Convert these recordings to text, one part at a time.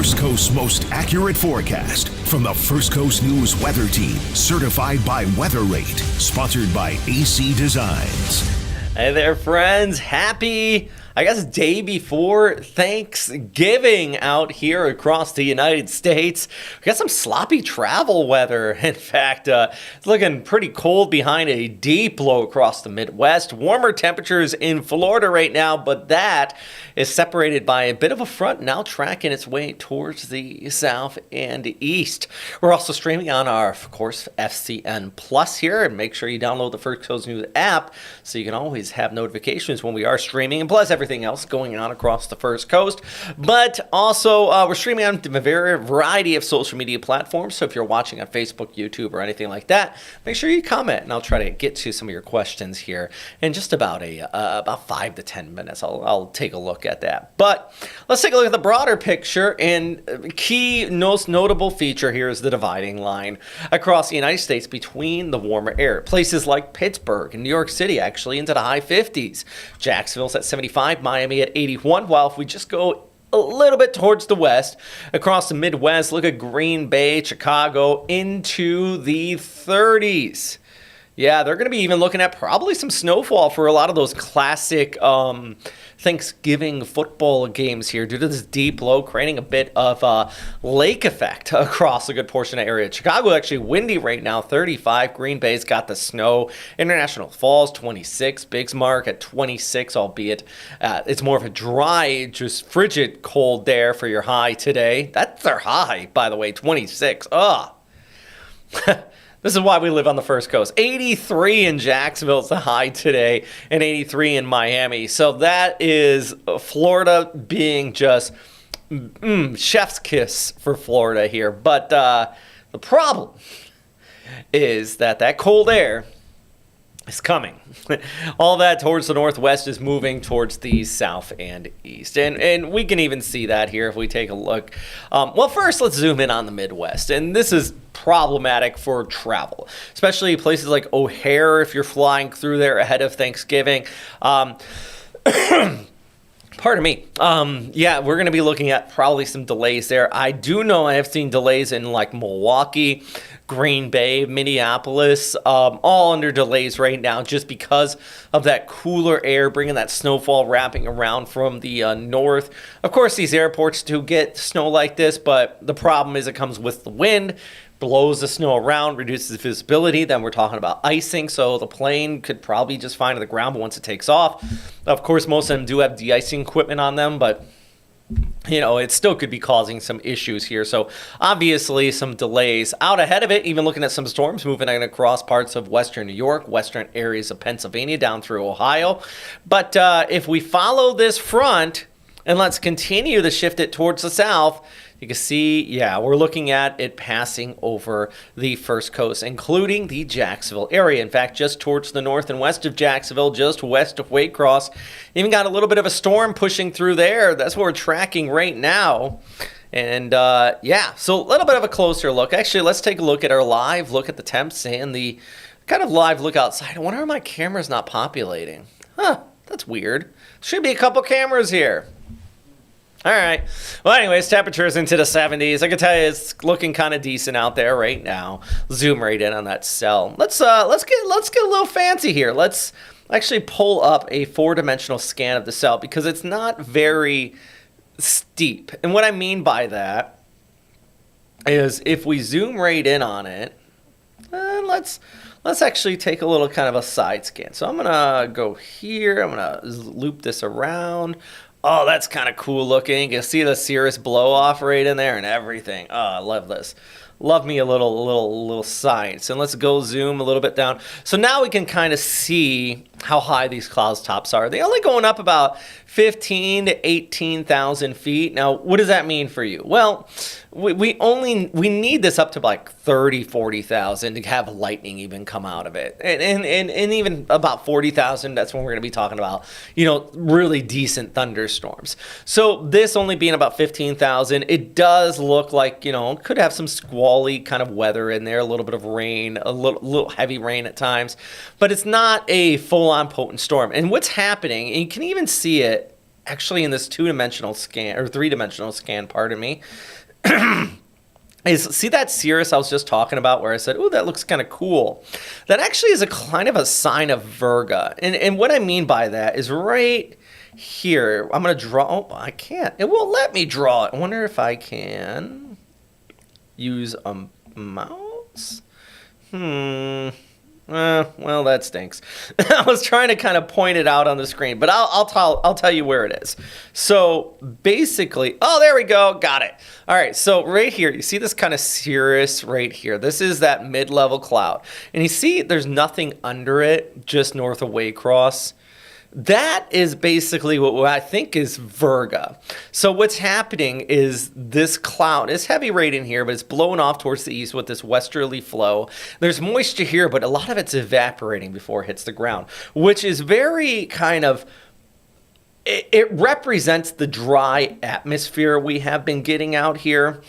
First Coast's most accurate forecast from the First Coast News Weather Team, certified by WeatherRate, sponsored by AC Designs. Hey there, friends. Happy, day before Thanksgiving out here across the United States. We got some sloppy travel weather. In fact, it's looking pretty cold behind a deep low across the Midwest. Warmer temperatures in Florida right now, but that is separated by a bit of a front now tracking its way towards the south and east. We're also streaming on our, of course, FCN Plus here, and make sure you download the First Coast News app so you can always have notifications when we are streaming, and plus everything else going on across the First Coast. But also, we're streaming on a variety of social media platforms, so if you're watching on Facebook, YouTube, or anything like that, make sure you comment, and I'll try to get to some of your questions here in just about about 5 to 10 minutes. I'll take a look at that. But let's take a look at the broader picture, and key most notable feature here is the dividing line across the United States between the warmer air. Places like Pittsburgh and New York City actually into the high 50s. Jacksonville's at 75, Miami at 81, while if we just go a little bit towards the west, across the Midwest, look at Green Bay, Chicago, into the 30s. Yeah, they're going to be even looking at probably some snowfall for a lot of those classic Thanksgiving football games here due to this deep low, creating a bit of lake effect across a good portion of the area. Chicago actually windy right now, 35. Green Bay's got the snow. International Falls, 26. Bismarck at 26, albeit it's more of a dry, just frigid cold there for your high today. That's their high, by the way, 26. Ugh. This is why we live on the First Coast. 83 in Jacksonville is the high today, and 83 in Miami. So that is Florida being just chef's kiss for Florida here. But the problem is that cold air is coming. All that towards the northwest is moving towards the south and east. And we can even see that here if we take a look. Well, first, let's zoom in on the Midwest. And this is problematic for travel, especially places like O'Hare if you're flying through there ahead of Thanksgiving. Pardon me. Yeah, we're going to be looking at probably some delays there. I do know I have seen delays in like Milwaukee, Green Bay, Minneapolis, all under delays right now just because of that cooler air bringing that snowfall wrapping around from the north. Of course, these airports do get snow like this, but the problem is it comes with the wind, blows the snow around, reduces visibility. Then we're talking about icing, so the plane could probably just fly to the ground once it takes off. Of course, most of them do have de-icing equipment on them, but it still could be causing some issues here. So obviously some delays out ahead of it, even looking at some storms moving across parts of western New York, western areas of Pennsylvania, down through Ohio. But if we follow this front and let's continue to shift it towards the south, you can see, yeah, we're looking at it passing over the First Coast, including the Jacksonville area. In fact, just towards the north and west of Jacksonville, just west of Waycross, even got a little bit of a storm pushing through there. That's what we're tracking right now. And, yeah, so a little bit of a closer look. Actually, let's take a look at our live look at the temps and the kind of live look outside. I wonder why my camera's not populating. Huh, that's weird. Should be a couple cameras here. All right. Well, anyways, temperatures into the 70s. I can tell you it's looking kind of decent out there right now. Zoom right in on that cell. Let's get a little fancy here. Let's actually pull up a 4-dimensional scan of the cell because it's not very steep. And what I mean by that is if we zoom right in on it, let's actually take a little kind of a side scan. So I'm gonna go here. I'm gonna loop this around. Oh, that's kind of cool looking. You can see the Cirrus blow off right in there and everything. Oh, I love this. Love me a little science. And let's go zoom a little bit down. So now we can kind of see how high these cloud tops are. They're only going up about 15 to 18,000 feet. Now, what does that mean for you? Well, we need this up to like 30, 40,000 to have lightning even come out of it. And even about 40,000, that's when we're going to be talking about, really decent thunderstorms. So this only being about 15,000, it does look like, could have some squally kind of weather in there, a little bit of rain, a little heavy rain at times, but it's not a full-on potent storm. And what's happening, and you can even see it actually in this 2-dimensional scan, or 3-dimensional scan, pardon me, is, see that cirrus I was just talking about where I said, oh, that looks kind of cool. That actually is a kind of a sign of Virga. And what I mean by that is right here. I'm going to draw. Oh, I can't. It won't let me draw it. I wonder if I can use a mouse. Well, that stinks. I was trying to kind of point it out on the screen, but I'll tell you where it is. So basically, oh, there we go. Got it. All right. So right here, you see this kind of cirrus right here. This is that mid-level cloud. And you see there's nothing under it, just north of Waycross. That is basically what I think is Virga. So what's happening is this cloud is heavy right in here, but it's blowing off towards the east with this westerly flow. There's moisture here, but a lot of it's evaporating before it hits the ground, which is very kind of, it represents the dry atmosphere we have been getting out here.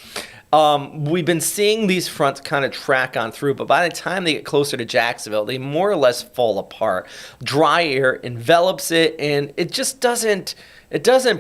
We've been seeing these fronts kind of track on through, but by the time they get closer to Jacksonville, they more or less fall apart. Dry air envelops it, and it just doesn't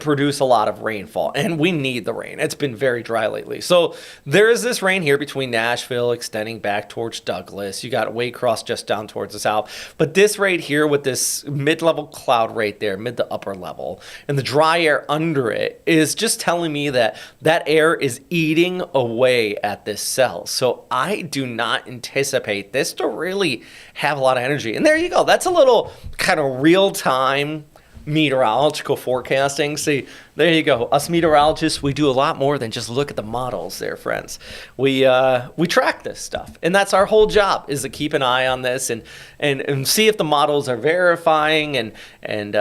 produce a lot of rainfall, and we need the rain. It's been very dry lately. So there is this rain here between Nashville extending back towards Douglas. You got Waycross just down towards the south. But this right here with this mid-level cloud right there, mid to upper level, and the dry air under it is just telling me that that air is eating away at this cell. So I do not anticipate this to really have a lot of energy. And there you go. That's a little kind of real-time meteorological forecasting. See, there you go. Us meteorologists, we do a lot more than just look at the models there, friends. We track this stuff. And that's our whole job, is to keep an eye on this and see if the models are verifying and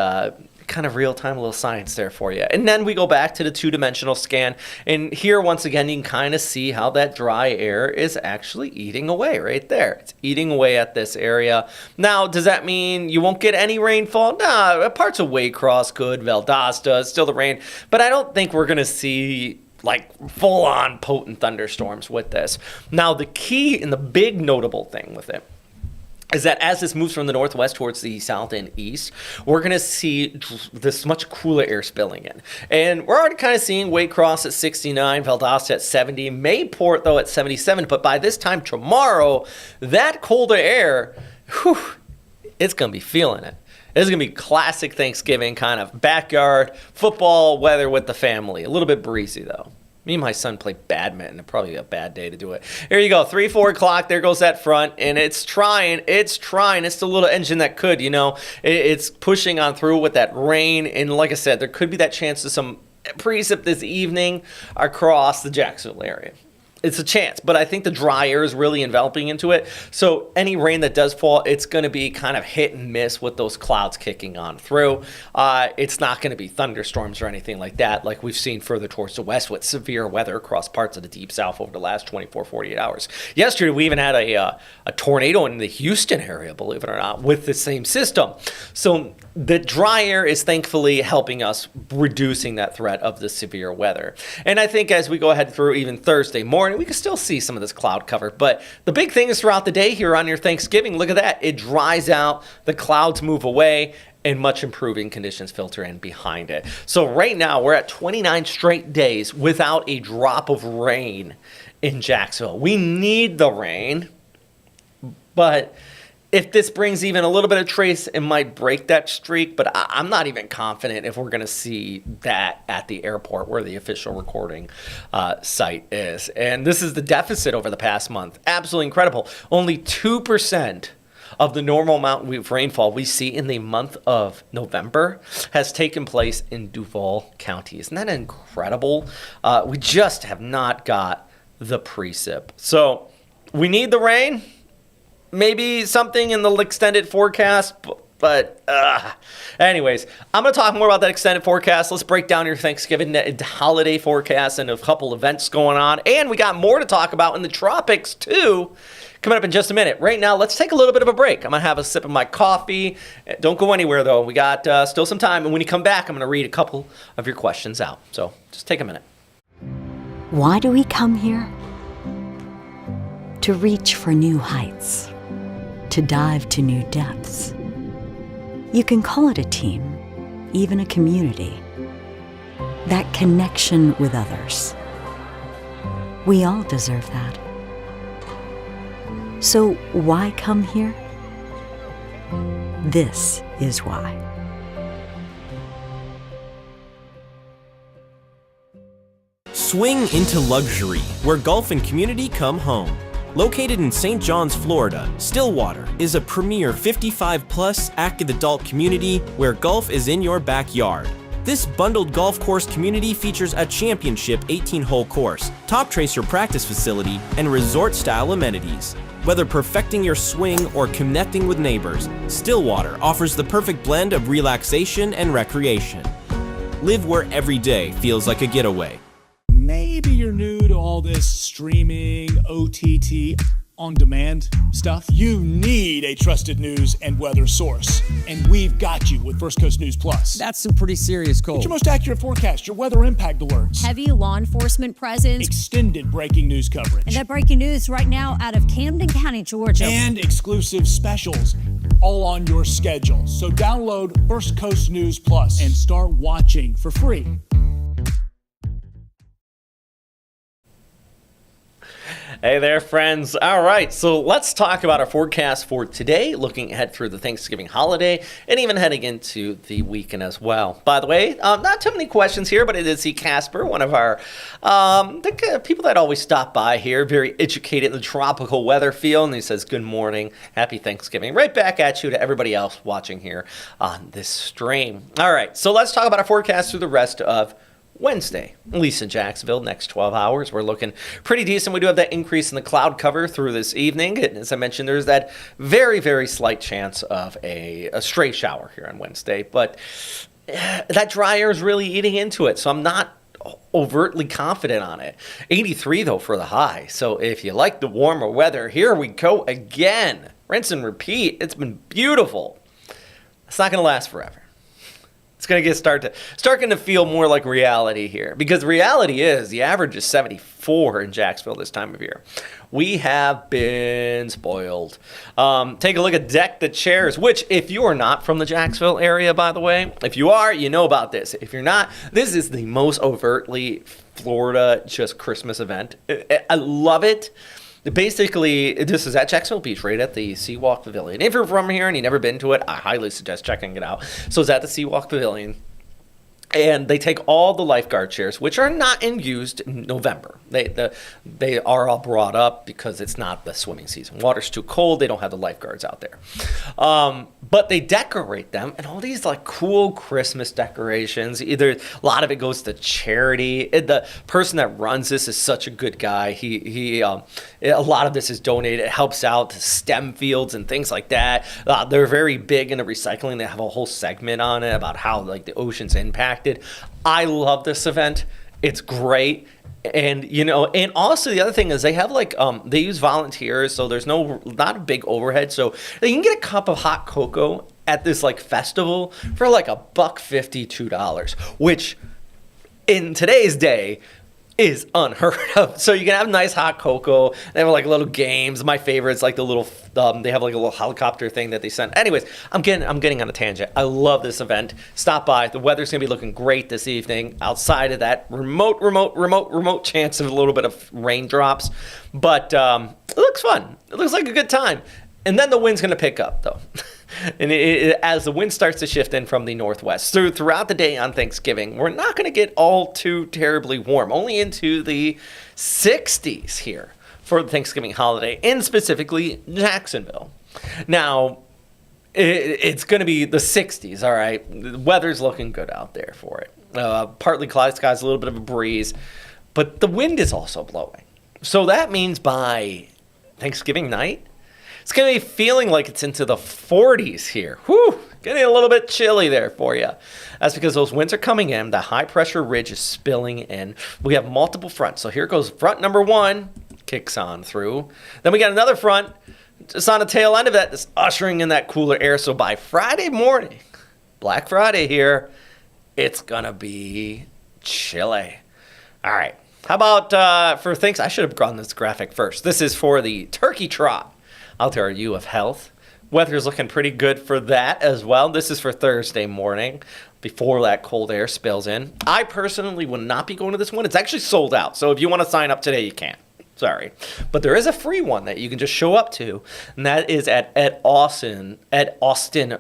kind of real-time little science there for you. And then we go back to the two-dimensional scan. And here, once again, you can kind of see how that dry air is actually eating away right there. It's eating away at this area. Now, does that mean you won't get any rainfall? Nah, parts of Waycross could, Valdosta, still the rain. But I don't think we're going to see like full-on potent thunderstorms with this. Now, the key and the big notable thing with it is that as this moves from the northwest towards the south and east, we're going to see this much cooler air spilling in. And we're already kind of seeing Waycross at 69, Valdosta at 70, Mayport, though, at 77. But by this time tomorrow, that colder air, it's going to be feeling it. This is going to be classic Thanksgiving kind of backyard football weather with the family. A little bit breezy, though. Me and my son play badminton. It's probably a bad day to do it. Here you go, 3-4 o'clock. There goes that front, and it's trying. It's the little engine that could, It's pushing on through with that rain, and like I said, there could be that chance of some precip this evening across the Jacksonville area. It's a chance, but I think the dry air is really enveloping into it. So any rain that does fall, it's going to be kind of hit and miss with those clouds kicking on through. It's not going to be thunderstorms or anything like that, like we've seen further towards the west with severe weather across parts of the deep south over the last 24, 48 hours. Yesterday, we even had a tornado in the Houston area, believe it or not, with the same system. So the dry air is thankfully helping us reducing that threat of the severe weather. And I think as we go ahead through even Thursday morning, we can still see some of this cloud cover. But the big thing is throughout the day here on your Thanksgiving, look at that. It dries out, the clouds move away, and much improving conditions filter in behind it. So right now, we're at 29 straight days without a drop of rain in Jacksonville. We need the rain, but if this brings even a little bit of trace, it might break that streak, but I'm not even confident if we're going to see that at the airport where the official recording site is. And this is the deficit over the past month. Absolutely incredible. Only 2% of the normal amount of rainfall we see in the month of November has taken place in Duval County. Isn't that incredible? We just have not got the precip. So we need the rain. Maybe something in the extended forecast, but anyways, I'm going to talk more about that extended forecast. Let's break down your Thanksgiving holiday forecast and a couple events going on. And we got more to talk about in the tropics, too, coming up in just a minute. Right now, let's take a little bit of a break. I'm going to have a sip of my coffee. Don't go anywhere, though. We got still some time. And when you come back, I'm going to read a couple of your questions out. So just take a minute. Why do we come here? To reach for new heights. To dive to new depths. You can call it a team, even a community. That connection with others. We all deserve that. So why come here? This is why. Swing into luxury, where golf and community come home. Located in St. John's, Florida, Stillwater is a premier 55-plus active adult community where golf is in your backyard. This bundled golf course community features a championship 18-hole course, top tracer practice facility, and resort-style amenities. Whether perfecting your swing or connecting with neighbors, Stillwater offers the perfect blend of relaxation and recreation. Live where every day feels like a getaway. Maybe you're new to all this streaming, OTT, on-demand stuff. You need a trusted news and weather source, and we've got you with First Coast News Plus. That's some pretty serious cold. It's your most accurate forecast, your weather impact alerts, heavy law enforcement presence, extended breaking news coverage, and that breaking news right now out of Camden County, Georgia, and exclusive specials, all on your schedule. So download First Coast News Plus and start watching for free. Hey there, friends. All right, so let's talk about our forecast for today, looking ahead through the Thanksgiving holiday and even heading into the weekend as well. By the way, not too many questions here, but I did see Casper, one of our people that always stop by here, very educated in the tropical weather field, and he says, good morning, happy Thanksgiving. Right back at you to everybody else watching here on this stream. All right, so let's talk about our forecast through the rest of Wednesday, at least in Jacksonville, next 12 hours. We're looking pretty decent. We do have that increase in the cloud cover through this evening. And as I mentioned, there's that very, very slight chance of a stray shower here on Wednesday. But that dry air is really eating into it, so I'm not overtly confident on it. 83, though, for the high. So if you like the warmer weather, here we go again. Rinse and repeat. It's been beautiful. It's not going to last forever. It's going to starting to feel more like reality here, because reality is the average is 74 in Jacksonville this time of year. We have been spoiled. Take a look at Deck the Chairs, which if you are not from the Jacksonville area, by the way, if you are, you know about this. If you're not, this is the most overtly Florida just Christmas event. I love it. Basically, this is at Jacksonville Beach, right at the Seawalk Pavilion. If you're from here and you've never been to it, I highly suggest checking it out. So it's at the Seawalk Pavilion. And they take all the lifeguard chairs, which are not in used in November. They are all brought up because it's not the swimming season. Water's too cold. They don't have the lifeguards out there. But they decorate them and all these like cool Christmas decorations. Either a lot of it goes to charity. The person that runs this is such a good guy. A lot of this is donated. It helps out to STEM fields and things like that. They're very big into recycling. They have a whole segment on it about how like the ocean's impacted. I love this event. It's great. And, and also the other thing is they have they use volunteers, so there's not a big overhead. So they can get a cup of hot cocoa at this festival for $1.50, $2, which in today's day is unheard of. So you can have nice hot cocoa. They have little games. My favorite is the little, they have a little helicopter thing that they send. Anyways, I'm getting on a tangent. I love this event. Stop by. The weather's going to be looking great this evening outside of that remote chance of a little bit of raindrops. But it looks fun. It looks like a good time. And then the wind's going to pick up, though. And as the wind starts to shift in from the northwest. So throughout the day on Thanksgiving, we're not going to get all too terribly warm, only into the 60s here for the Thanksgiving holiday, and specifically Jacksonville. Now, it's going to be the 60s, all right? The weather's looking good out there for it. Partly cloudy skies, a little bit of a breeze, but the wind is also blowing. So that means by Thanksgiving night, it's going to be feeling like it's into the 40s here. Whew, getting a little bit chilly there for you. That's because those winds are coming in. The high-pressure ridge is spilling in. We have multiple fronts. So here goes front number one, kicks on through. Then we got another front just on the tail end of that, that's ushering in that cooler air. So by Friday morning, Black Friday here, it's going to be chilly. All right. How about for things? I should have gone this graphic first. This is for the turkey trot out there, U of Health. Weather's looking pretty good for that as well. This is for Thursday morning before that cold air spills in. I personally will not be going to this one. It's actually sold out. So if you want to sign up today, you can. Sorry. But there is a free one that you can just show up to, and that is at Austin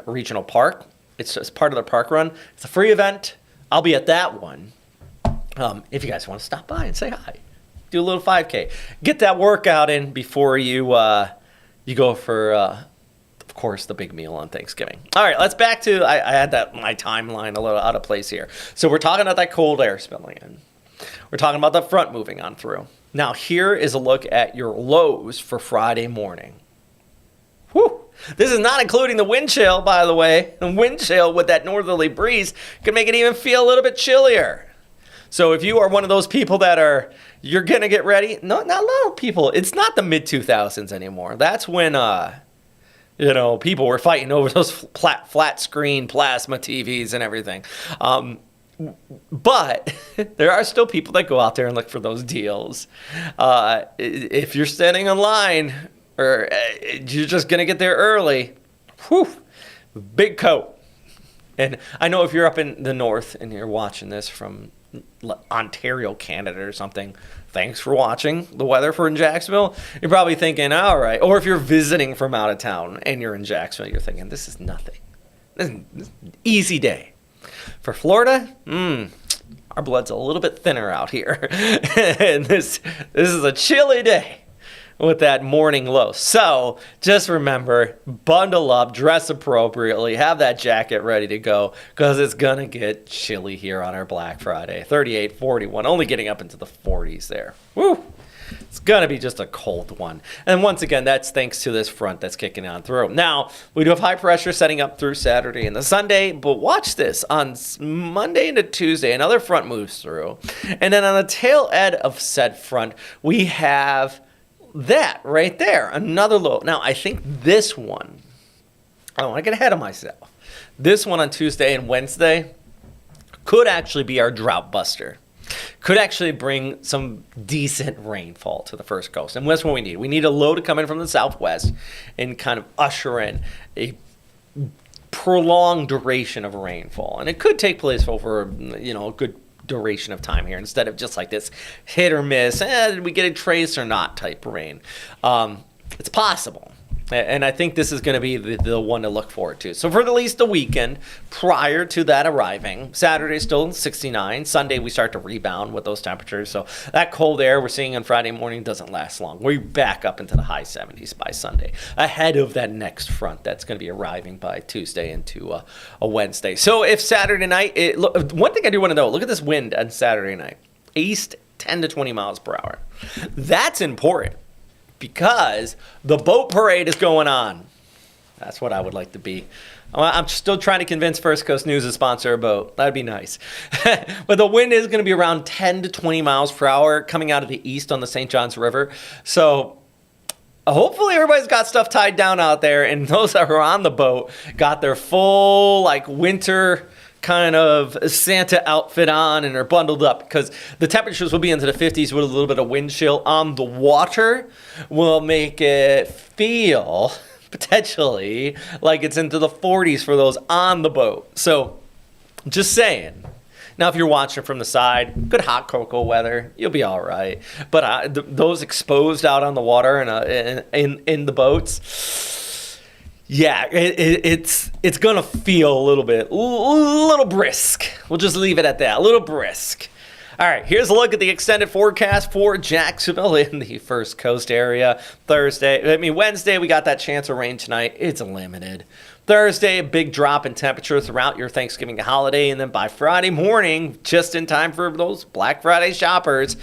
Regional Park. It's just part of the park run. It's a free event. I'll be at that one. If you guys want to stop by and say hi, do a little 5K. Get that workout in before you go for, of course, the big meal on Thanksgiving. All right, let's back to, I had my timeline a little out of place here. So we're talking about that cold air spilling in. We're talking about the front moving on through. Now, here is a look at your lows for Friday morning. Whew. This is not including the wind chill, by the way. The wind chill with that northerly breeze can make it even feel a little bit chillier. So if you are one of those people you're going to get ready. No, not a lot of people. It's not the mid-2000s anymore. That's when, people were fighting over those flat screen plasma TVs and everything. But there are still people that go out there and look for those deals. If you're standing in line or you're just going to get there early, big coat. And I know if you're up in the north and you're watching this from Ontario, Canada or something, thanks for watching the weather for in Jacksonville. You're probably thinking, all right. Or if you're visiting from out of town and you're in Jacksonville, you're thinking, this is nothing. This is an easy day. For Florida, our blood's a little bit thinner out here. And this is a chilly day with that morning low. So just remember, bundle up, dress appropriately, have that jacket ready to go because it's going to get chilly here on our Black Friday. 38, 41, only getting up into the 40s there. Woo! It's going to be just a cold one. And once again, that's thanks to this front that's kicking on through. Now, we do have high pressure setting up through Saturday and the Sunday, but watch this. On Monday into Tuesday, another front moves through. And then on the tail end of said front, we have that right there, another low. Now, I think this one, I don't want to get ahead of myself. This one on Tuesday and Wednesday could actually be our drought buster. Could actually bring some decent rainfall to the First Coast. And that's what we need. We need a low to come in from the southwest and kind of usher in a prolonged duration of rainfall. And it could take place over, a good duration of time here instead of just like this hit or miss, did we get a trace or not type rain. It's possible. And I think this is going to be the one to look forward to. So for at least a weekend prior to that arriving, Saturday still 69. Sunday we start to rebound with those temperatures. So that cold air we're seeing on Friday morning doesn't last long. We're back up into the high 70s by Sunday, ahead of that next front that's going to be arriving by Tuesday into a Wednesday. So if Saturday night, one thing I do want to know, look at this wind on Saturday night. East 10 to 20 miles per hour. That's important. Because the boat parade is going on. That's what I would like to be. I'm still trying to convince First Coast News to sponsor a boat. That'd be nice. But the wind is going to be around 10 to 20 miles per hour coming out of the east on the St. Johns River. So hopefully everybody's got stuff tied down out there. And those that are on the boat got their full winter kind of Santa outfit on and are bundled up because the temperatures will be into the 50s with a little bit of wind chill on the water will make it feel potentially like it's into the 40s for those on the boat. So just saying. Now, if you're watching from the side, good hot cocoa weather, you'll be all right. But those exposed out on the water and in the boats, yeah, it's going to feel a little brisk. We'll just leave it at that, a little brisk. All right, here's a look at the extended forecast for Jacksonville in the First Coast area. Wednesday, we got that chance of rain tonight. It's limited. Thursday, a big drop in temperature throughout your Thanksgiving holiday. And then by Friday morning, just in time for those Black Friday shoppers,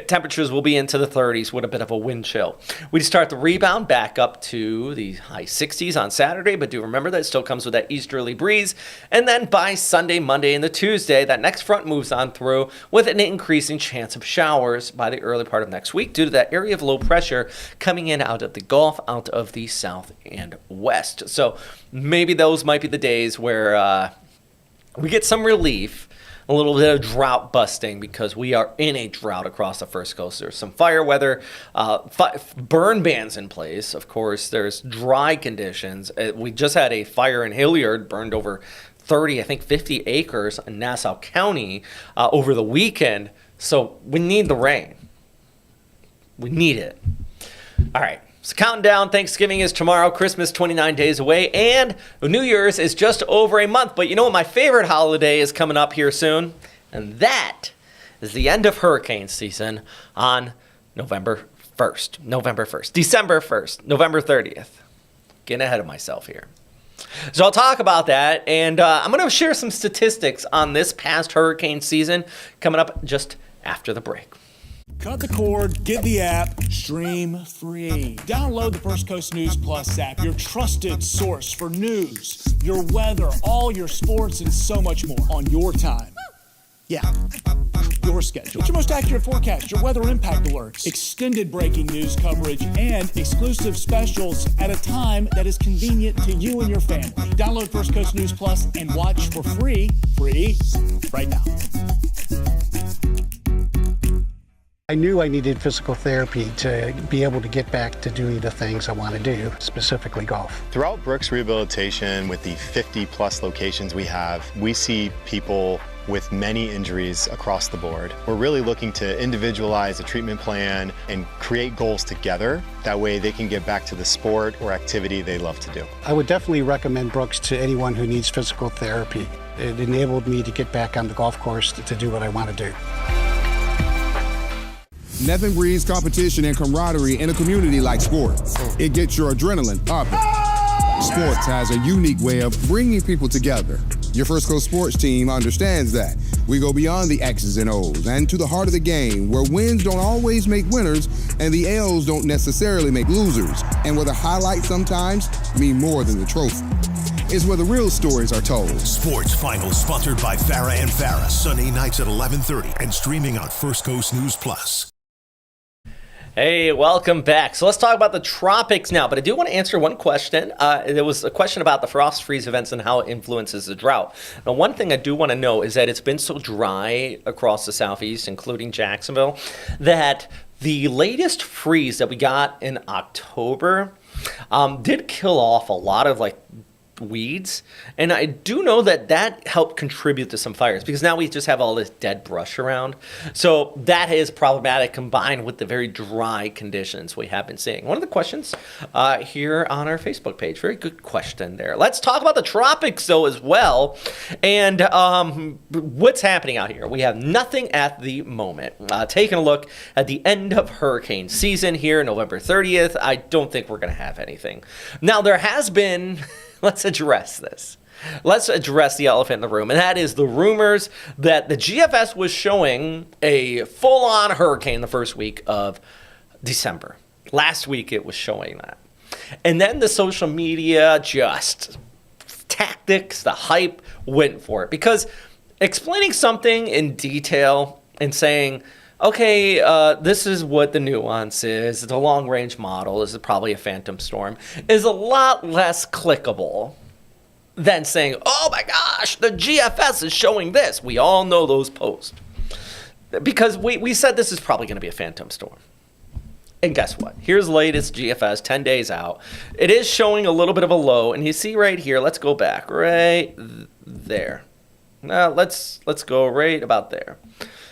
temperatures will be into the 30s with a bit of a wind chill. We start the rebound back up to the high 60s on Saturday, but do remember that it still comes with that easterly breeze. And then by Sunday, Monday, and the Tuesday, that next front moves on through with an increasing chance of showers by the early part of next week due to that area of low pressure coming in out of the Gulf, out of the south and west. So maybe those might be the days where we get some relief a little bit of drought busting because we are in a drought across the First Coast. There's some fire weather, burn bans in place. Of course, there's dry conditions. We just had a fire in Hilliard, burned over 30, I think 50 acres in Nassau County over the weekend. So we need the rain. We need it. All right. So counting down, Thanksgiving is tomorrow, Christmas 29 days away, and New Year's is just over a month. But you know what? My favorite holiday is coming up here soon, and that is the end of hurricane season on December 1st, November 30th. Getting ahead of myself here. So I'll talk about that, and I'm going to share some statistics on this past hurricane season coming up just after the break. Cut the cord, get the app, stream free. Download the First Coast News Plus app, your trusted source for news, your weather, all your sports, and so much more on your time. Yeah, your schedule. Get your most accurate forecast, your weather impact alerts, extended breaking news coverage, and exclusive specials at a time that is convenient to you and your family. Download First Coast News Plus and watch for free right now. I knew I needed physical therapy to be able to get back to doing the things I want to do, specifically golf. Throughout Brooks Rehabilitation, with the 50+ locations we have, we see people with many injuries across the board. We're really looking to individualize a treatment plan and create goals together. That way they can get back to the sport or activity they love to do. I would definitely recommend Brooks to anyone who needs physical therapy. It enabled me to get back on the golf course to do what I want to do. Nothing breeds competition and camaraderie in a community like sports. It gets your adrenaline pumping. Sports has a unique way of bringing people together. Your First Coast sports team understands that. We go beyond the X's and O's and to the heart of the game, where wins don't always make winners and the L's don't necessarily make losers, and where the highlights sometimes mean more than the trophy. It's where the real stories are told. Sports Finals sponsored by Farah and Farah, Sunday nights at 11:30 and streaming on First Coast News Plus. Hey, welcome back. So let's talk about the tropics now, but I do want to answer one question. There was a question about the frost freeze events and how it influences the drought. Now, one thing I do want to know is that it's been so dry across the southeast, including Jacksonville, that the latest freeze that we got in October did kill off a lot of weeds, and I do know that helped contribute to some fires because now we just have all this dead brush around. So that is problematic combined with the very dry conditions we have been seeing. One of the questions here on our Facebook page, very good question there. Let's talk about the tropics though as well, and what's happening out here. We have nothing at the moment. Taking a look at the end of hurricane season here, November 30th, I don't think we're going to have anything. Now there has been let's address this. Let's address the elephant in the room, and that is the rumors that the GFS was showing a full-on hurricane the first week of December. Last week it was showing that. And then the social media tactics, the hype went for it. Because explaining something in detail and saying, okay, this is what the nuance is. It's a long-range model. This is probably a phantom storm. Is a lot less clickable than saying, oh my gosh, the GFS is showing this. We all know those posts. Because we said this is probably going to be a phantom storm. And guess what? Here's the latest GFS, 10 days out. It is showing a little bit of a low. And you see right here, let's go back right there. Now, let's go right about there.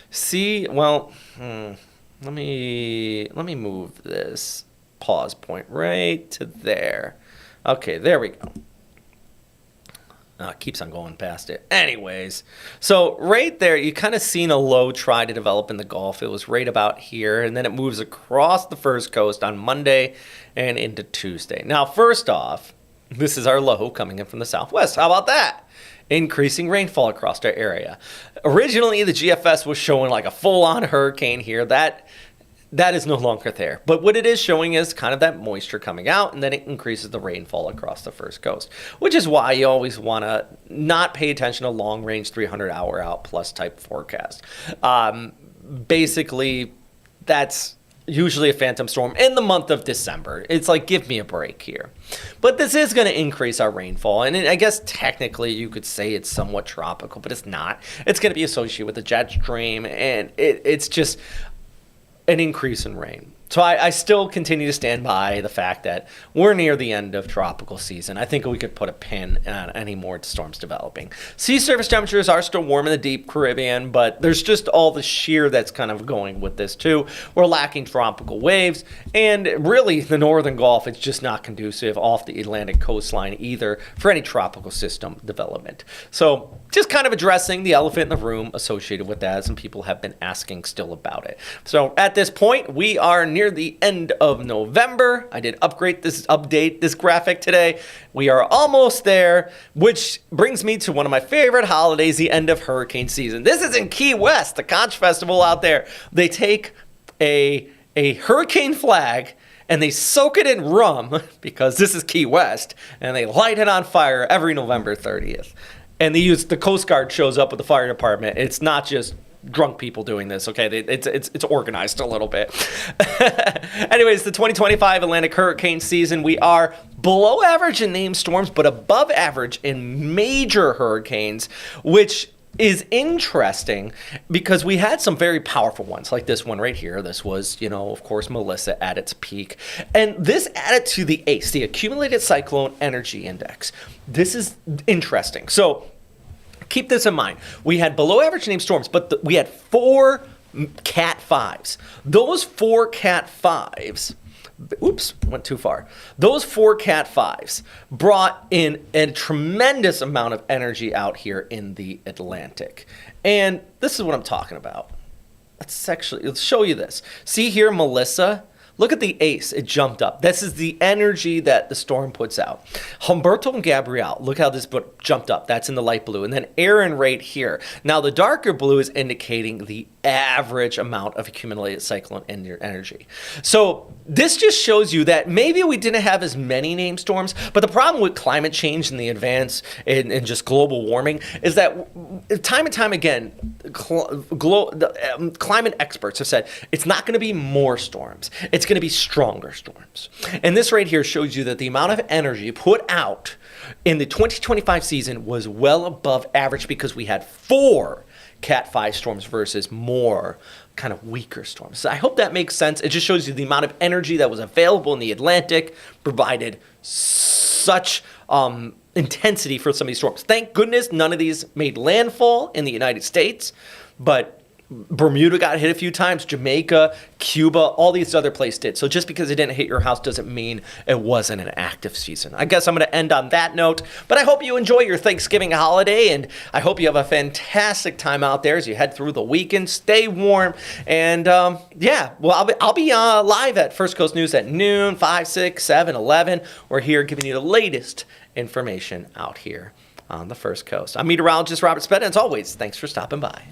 See, well, let me move this pause point right to there. Okay, there we go. It keeps on going past it. Anyways, so right there, you kind of seen a low try to develop in the Gulf. It was right about here, and then it moves across the First Coast on Monday and into Tuesday. Now, first off, this is our low coming in from the southwest. How about that? Increasing rainfall across our area. Originally, the GFS was showing like a full-on hurricane here. That is no longer there. But what it is showing is kind of that moisture coming out, and then it increases the rainfall across the First Coast, which is why you always want to not pay attention to long-range 300-hour out plus type forecast. Basically, that's usually a phantom storm in the month of December. It's like, give me a break here. But this is going to increase our rainfall. And I guess technically you could say it's somewhat tropical, but it's not. It's going to be associated with the jet stream, and it's just an increase in rain. So I still continue to stand by the fact that we're near the end of tropical season. I think we could put a pin on any more storms developing. Sea surface temperatures are still warm in the deep Caribbean, but there's just all the shear that's kind of going with this too. We're lacking tropical waves, and really the northern Gulf, it's just not conducive off the Atlantic coastline either for any tropical system development. So just kind of addressing the elephant in the room associated with that, and people have been asking still about it. So at this point, we are near the end of November. I did update this graphic today. We are almost there, which brings me to one of my favorite holidays, the end of hurricane season. This is in Key West, the Conch Festival out there. They take a hurricane flag and they soak it in rum, because this is Key West, and they light it on fire every November 30th. And the Coast Guard shows up with the fire department. It's not just drunk people doing this, okay? It's organized a little bit. Anyways, the 2025 Atlantic hurricane season, we are below average in named storms, but above average in major hurricanes, which is interesting because we had some very powerful ones, like this one right here. This was, of course, Melissa at its peak. And this added to the ACE, the Accumulated Cyclone Energy Index. This is interesting. So keep this in mind. We had below average named storms, but we had 4 Cat 5s. Those 4 Cat 5s, oops, went too far. Those 4 Cat 5s brought in a tremendous amount of energy out here in the Atlantic. And this is what I'm talking about. Let's show you this. See here, Melissa? Look at the ACE. It jumped up. This is the energy that the storm puts out. Humberto and Gabrielle, look how this jumped up. That's in the light blue. And then Aaron right here. Now, the darker blue is indicating the average amount of accumulated cyclone energy. So this just shows you that maybe we didn't have as many named storms, but the problem with climate change and the advance and just global warming is that time and time again, climate experts have said it's not going to be more storms. It's going to be stronger storms. And this right here shows you that the amount of energy put out in the 2025 season was well above average because we had 4 Cat 5 storms versus more kind of weaker storms. So I hope that makes sense. It just shows you the amount of energy that was available in the Atlantic provided such intensity for some of these storms. Thank goodness none of these made landfall in the United States, but Bermuda got hit a few times, Jamaica, Cuba, all these other places did. So just because it didn't hit your house doesn't mean it wasn't an active season. I guess I'm going to end on that note, but I hope you enjoy your Thanksgiving holiday, and I hope you have a fantastic time out there as you head through the weekend. Stay warm, and I'll be live at First Coast News at noon, 5, 6, 7, 11. We're here giving you the latest information out here on the First Coast. I'm meteorologist Robert Spett, and as always, thanks for stopping by.